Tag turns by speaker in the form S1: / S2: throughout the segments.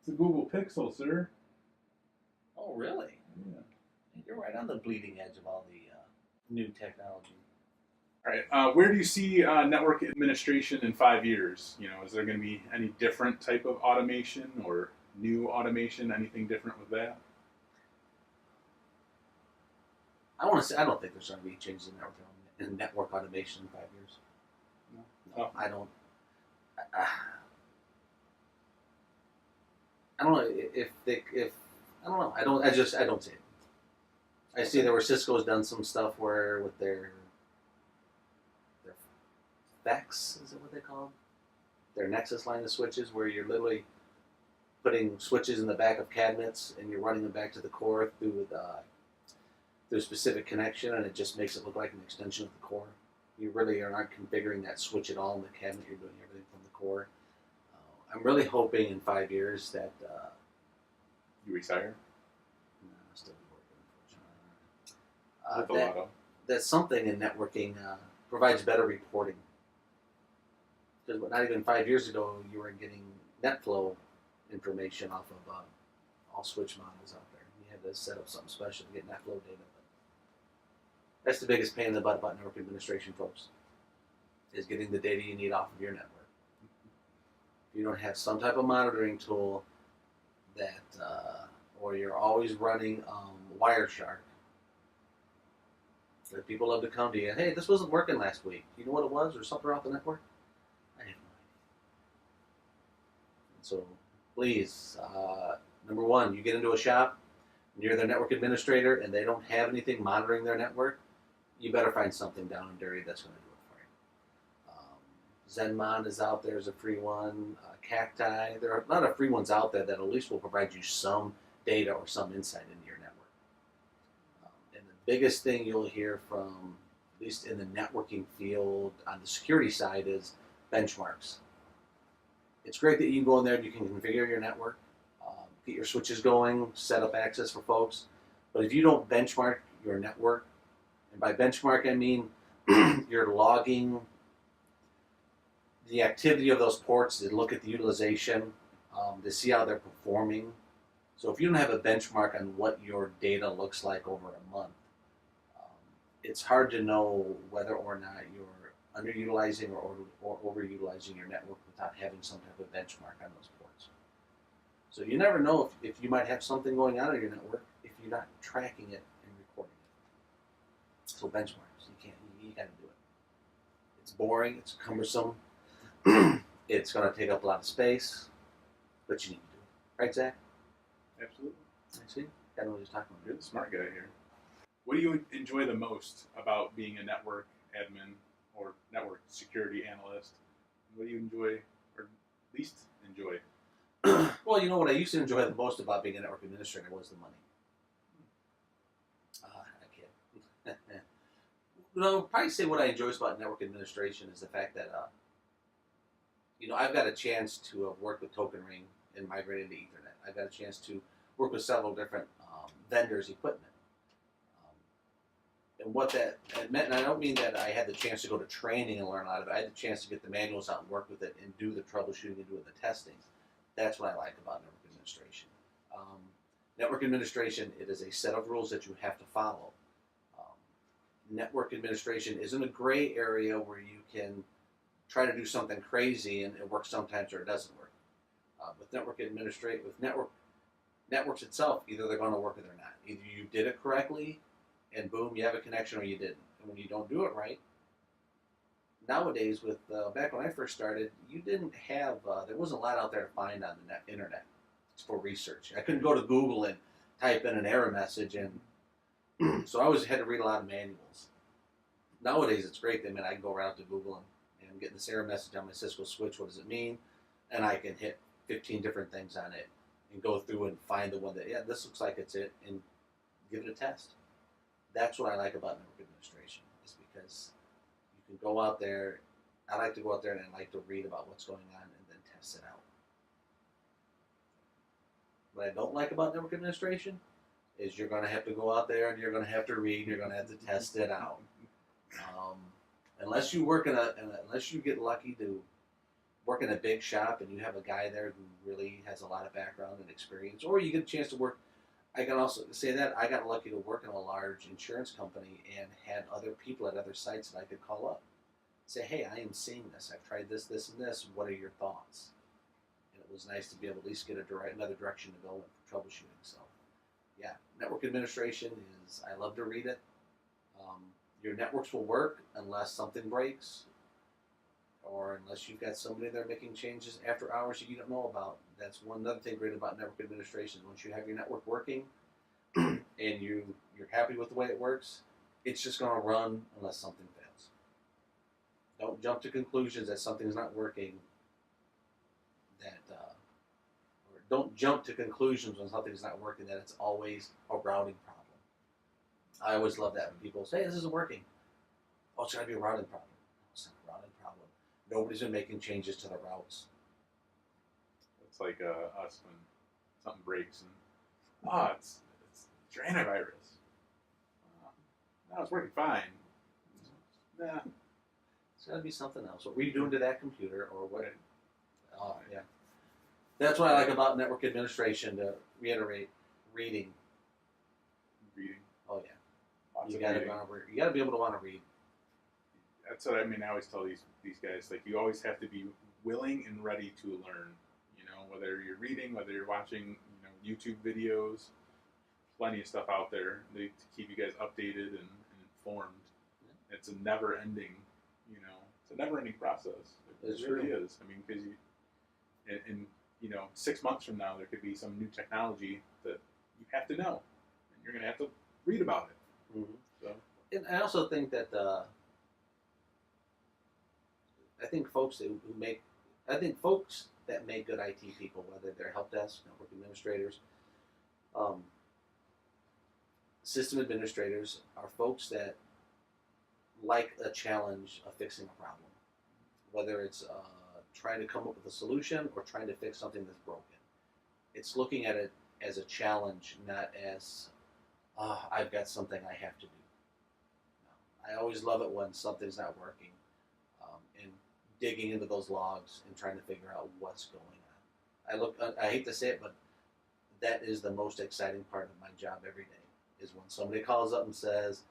S1: It's a Google Pixel, sir.
S2: Oh, really?
S1: Yeah.
S2: You're right on the bleeding edge of all the new technology.
S1: All right. Where do you see network administration in 5 years? Is there going to be any different type of automation or new automation? Anything different with that?
S2: I want to say I don't think there's going to be changes in network automation in 5 years.
S1: No.
S2: I don't. I don't know if I don't know. I don't see it. I see there where Cisco's done some stuff where with their VEX, is it what they call them? Their Nexus line of switches, where you're literally putting switches in the back of cabinets and you're running them back to the core through a specific connection, and it just makes it look like an extension of the core. You really are not configuring that switch at all in the cabinet. You're doing everything from the core. I'm really hoping in 5 years that
S1: You retire?
S2: I'll still be working, unfortunately. That something in networking provides better reporting. Because not even 5 years ago, you were getting net flow information off of all switch models out there. You had to set up something special to get net flow data. But that's the biggest pain in the butt about network administration, folks, is getting the data you need off of your network. If you don't have some type of monitoring tool that, or you're always running Wireshark, that people love to come to you, hey, this wasn't working last week. You know what it was, or something off the network? I have no idea. So please, number one, you get into a shop, and you're their network administrator, and they don't have anything monitoring their network, you better find something down and dirty that's going to do it for you. Zenmon is out there as a free one. Cacti, there are a lot of free ones out there that at least will provide you some data or some insight into your network. And the biggest thing you'll hear from, at least in the networking field on the security side, is benchmarks. It's great that you can go in there and you can configure your network, get your switches going, set up access for folks. But if you don't benchmark your network, and by benchmark I mean you're logging the activity of those ports, to look at the utilization, to see how they're performing. So if you don't have a benchmark on what your data looks like over a month, it's hard to know whether or not you're underutilizing or overutilizing your network without having some type of benchmark on those ports. So you never know if you might have something going on in your network if you're not tracking it and recording it. So benchmarks, you got to do it. It's boring, it's cumbersome, it's going to take up a lot of space, but you need to do it. Right, Zach?
S1: Absolutely.
S2: I see. I know what he's talking about.
S1: You're the smart guy here. What do you enjoy the most about being a network admin or network security analyst? What do you enjoy, or least enjoy?
S2: Well, you know what I used to enjoy the most about being a network administrator was the money. I kid. No, probably say what I enjoy about network administration is the fact that, I've got a chance to work with Token Ring and migrate into Ethernet. I've got a chance to work with several different vendors' equipment. And what that meant, and I don't mean that I had the chance to go to training and learn a lot of it. I had the chance to get the manuals out and work with it and do the troubleshooting and do the testing. That's what I like about network administration. Network administration, it is a set of rules that you have to follow. Network administration isn't a gray area where you can try to do something crazy and it works sometimes or it doesn't work. With networks itself, either they're going to work or they're not. Either you did it correctly, and boom, you have a connection, or you didn't. And when you don't do it right, nowadays, with back when I first started, you didn't have there wasn't a lot out there to find on the internet for research. I couldn't go to Google and type in an error message, and so I always had to read a lot of manuals. Nowadays, it's great. I mean, I can go right out to Google and I'm getting this error message on my Cisco switch. What does it mean? And I can hit 15 different things on it and go through and find the one that, yeah, this looks like it's it, and give it a test. That's what I like about network administration, is because you can go out there. I like to go out there and I like to read about what's going on and then test it out. What I don't like about network administration is you're going to have to go out there and you're going to have to read and you're going to have to test it out. Unless you work unless you get lucky to work in a big shop and you have a guy there who really has a lot of background and experience, or you get a chance to work. I can also say that I got lucky to work in a large insurance company and had other people at other sites that I could call up, say, hey, I am seeing this. I've tried this, this, and this. What are your thoughts? And it was nice to be able to at least get another direction to go in for troubleshooting. So, yeah, network administration is, I love to read it. Your networks will work unless something breaks, or unless you've got somebody there making changes after hours that you don't know about. That's one other thing great about network administration. Once you have your network working and you're happy with the way it works, it's just going to run unless something fails. Don't jump to conclusions that something's not working. Or don't jump to conclusions when something's not working that it's always a routing problem. I always love that when people say, hey, this isn't working. Oh, it's got to be a routing problem. It's not a routing problem. Nobody's been making changes to the routes.
S1: It's like us when something breaks and it's your antivirus. No, it's working fine. Nah.
S2: It's got to be something else. What were you doing to that computer, or what? Oh, yeah. That's what I like about network administration. To reiterate, reading. Oh yeah.
S1: Lots
S2: You
S1: of
S2: got
S1: reading.
S2: to be able to want to read.
S1: That's what I mean. I always tell these guys, like, you always have to be willing and ready to learn. You know, whether you're reading, whether you're watching, YouTube videos, plenty of stuff out there to keep you guys updated and informed. Yeah. It's a never-ending, it's a never-ending process. It really is. I mean, because in 6 months from now, there could be some new technology that you have to know, and you're going to have to read about it.
S2: Mm-hmm.
S1: So,
S2: and I also think that I think folks that make good IT people, whether they're help desk, network administrators, system administrators, are folks that like a challenge of fixing a problem, whether it's trying to come up with a solution or trying to fix something that's broken. It's looking at it as a challenge, not as I've got something I have to do. No. I always love it when something's not working, and digging into those logs and trying to figure out what's going on. I hate to say it, but that is the most exciting part of my job every day, is when somebody calls up and says,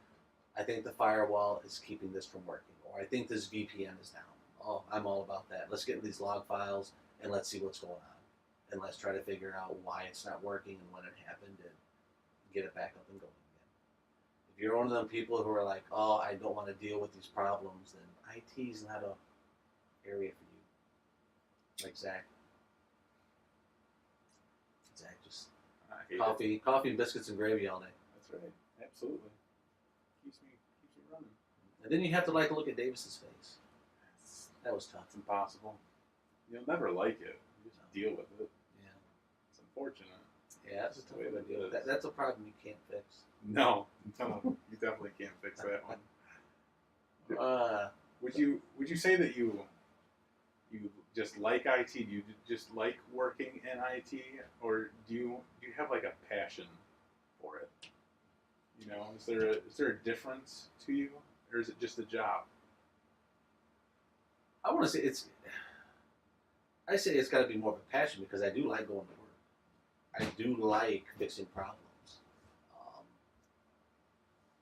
S2: I think the firewall is keeping this from working, or I think this VPN is down. Oh, I'm all about that. Let's get in these log files and let's see what's going on. And let's try to figure out why it's not working and when it happened and get it back up and going again. If you're one of them people who are like, oh, I don't want to deal with these problems, then IT is not a area for you. Like Zach. Zach just coffee and biscuits and gravy all day.
S1: That's right. Absolutely. Keeps me running.
S2: And then you have to look at Davis's face. That was tough.
S1: It's impossible. You'll never like it. You just deal with it.
S2: Yeah.
S1: It's unfortunate.
S2: Yeah, that's a tough way to deal with. That's a problem you can't fix.
S1: No, you definitely can't fix that one. Would you say that you just like IT? Do you just like working in IT, or do you have like a passion for it? Is there a difference to you, or is it just a job?
S2: I want to say I say it's got to be more of a passion, because I do like going to work. I do like fixing problems.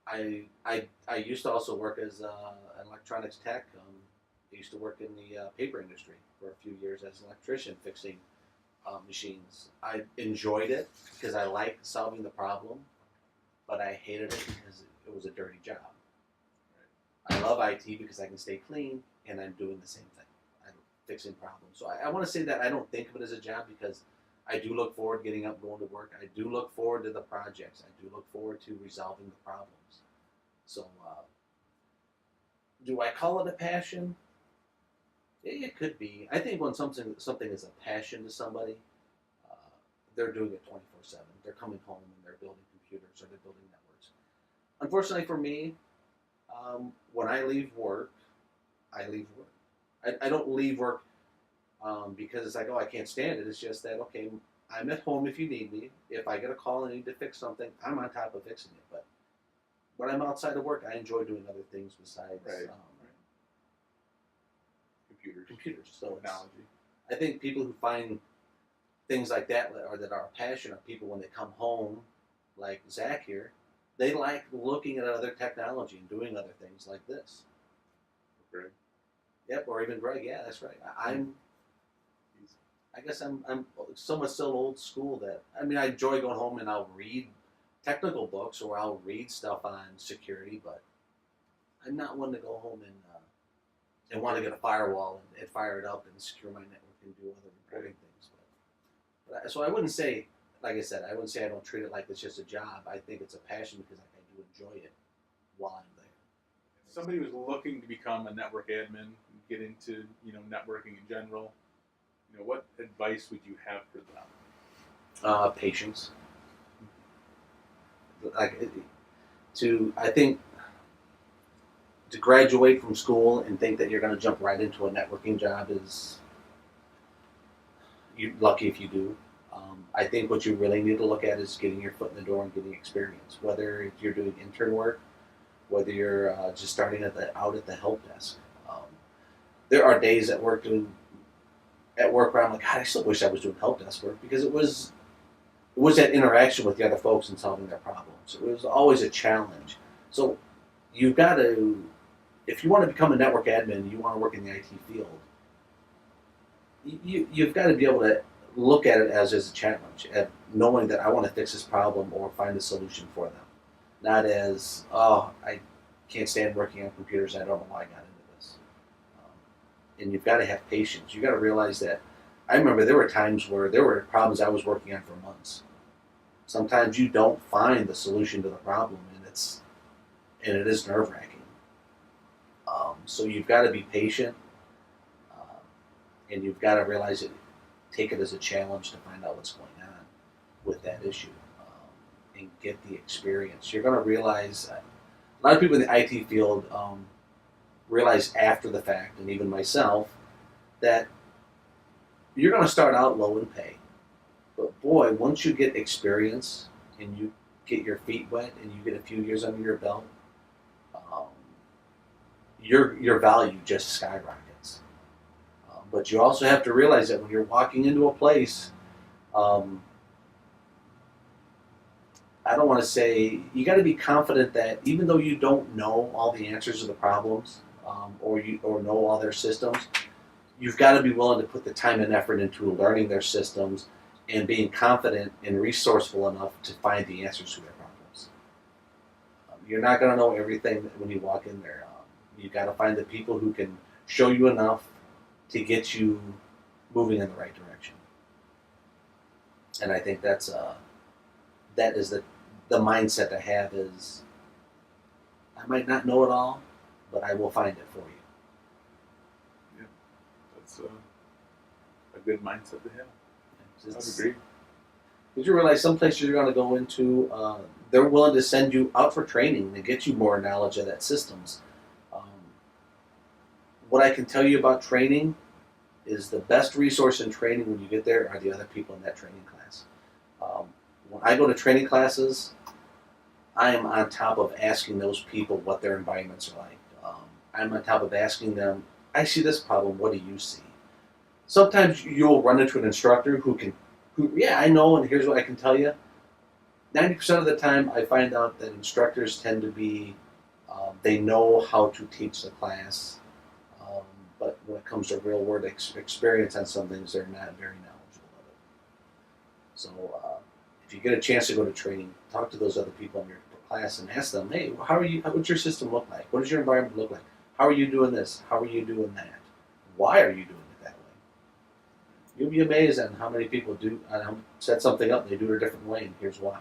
S2: I used to also work as an electronics tech. I used to work in the paper industry for a few years as an electrician fixing machines. I enjoyed it because I liked solving the problem, but I hated it because it was a dirty job. I love IT because I can stay clean and I'm doing the same thing. I'm fixing problems. So I want to say that I don't think of it as a job, because I do look forward to getting up, going to work. I do look forward to the projects. I do look forward to resolving the problems. So, do I call it a passion? It could be. I think when something is a passion to somebody, they're doing it 24/7. They're coming home and they're building computers or they're building networks. Unfortunately for me, when I leave work, I leave work. I don't leave work because it's like, oh, I can't stand it. It's just that, okay, I'm at home if you need me. If I get a call and I need to fix something, I'm on top of fixing it. But when I'm outside of work, I enjoy doing other things besides.
S1: Right.
S2: computers. So
S1: technology.
S2: I think people who find things like that, or that are passionate people, when they come home, like Zach here, they like looking at other technology and doing other things like this.
S1: Greg.
S2: Yep, or even Greg. Yeah, that's right. I guess I'm somewhat still old school. That I mean, I enjoy going home and I'll read technical books or I'll read stuff on security, but I'm not one to go home and want to get a firewall and fire it up and secure my network and do other reporting things. But so I wouldn't say, like I said, I wouldn't say I don't treat it like it's just a job. I think it's a passion because I do enjoy it while I'm there.
S1: If somebody was looking to become a network admin, get into networking in general, what advice would you have for them?
S2: Patience. I think to graduate from school and think that you're going to jump right into a networking job is, you're lucky if you do. I think what you really need to look at is getting your foot in the door and getting experience, whether you're doing intern work, whether you're just starting out at the help desk. There are days at work where I'm like, God, I still wish I was doing help desk work, because it was that interaction with the other folks and solving their problems. It was always a challenge. So you've got to, if you want to become a network admin, you want to work in the IT field, you've got to be able to look at it as a challenge, at knowing that I want to fix this problem or find a solution for them. Not as, oh, I can't stand working on computers, I don't know why I got into this. And you've got to have patience. You've got to realize that, I remember there were times where there were problems I was working on for months. Sometimes you don't find the solution to the problem, and it is nerve-wracking. So you've got to be patient, and you've got to realize it, take it as a challenge to find out what's going on with that issue, and get the experience. You're going to realize, a lot of people in the IT field realize after the fact, and even myself, that you're going to start out low in pay. But boy, once you get experience and you get your feet wet and you get a few years under your belt, your value just skyrockets. But you also have to realize that when you're walking into a place, I don't want to say, you got to be confident that even though you don't know all the answers to the problems, or know all their systems, you've got to be willing to put the time and effort into learning their systems and being confident and resourceful enough to find the answers to their problems. You're not going to know everything when you walk in there. You've got to find the people who can show you enough to get you moving in the right direction. And I think that is the mindset to have is, I might not know it all, but I will find it for you.
S1: Yeah, that's a good mindset to have. I would agree.
S2: Did you realize some places you're going to go into, they're willing to send you out for training to get you more knowledge of that systems. What I can tell you about training is the best resource in training when you get there are the other people in that training class. When I go to training classes, I am on top of asking those people what their environments are like. I'm on top of asking them, I see this problem, what do you see? Sometimes you'll run into an instructor who yeah, I know, and here's what I can tell you. 90% of the time, I find out that instructors tend to be, they know how to teach the class, but when it comes to real world experience on some things, they're not very knowledgeable of it. So if you get a chance to go to training, talk to those other people in your class and ask them, hey, what's your system look like? What does your environment look like? How are you doing this? How are you doing that? Why are you doing it that way? You'll be amazed at how many people set something up and they do it a different way, and here's why.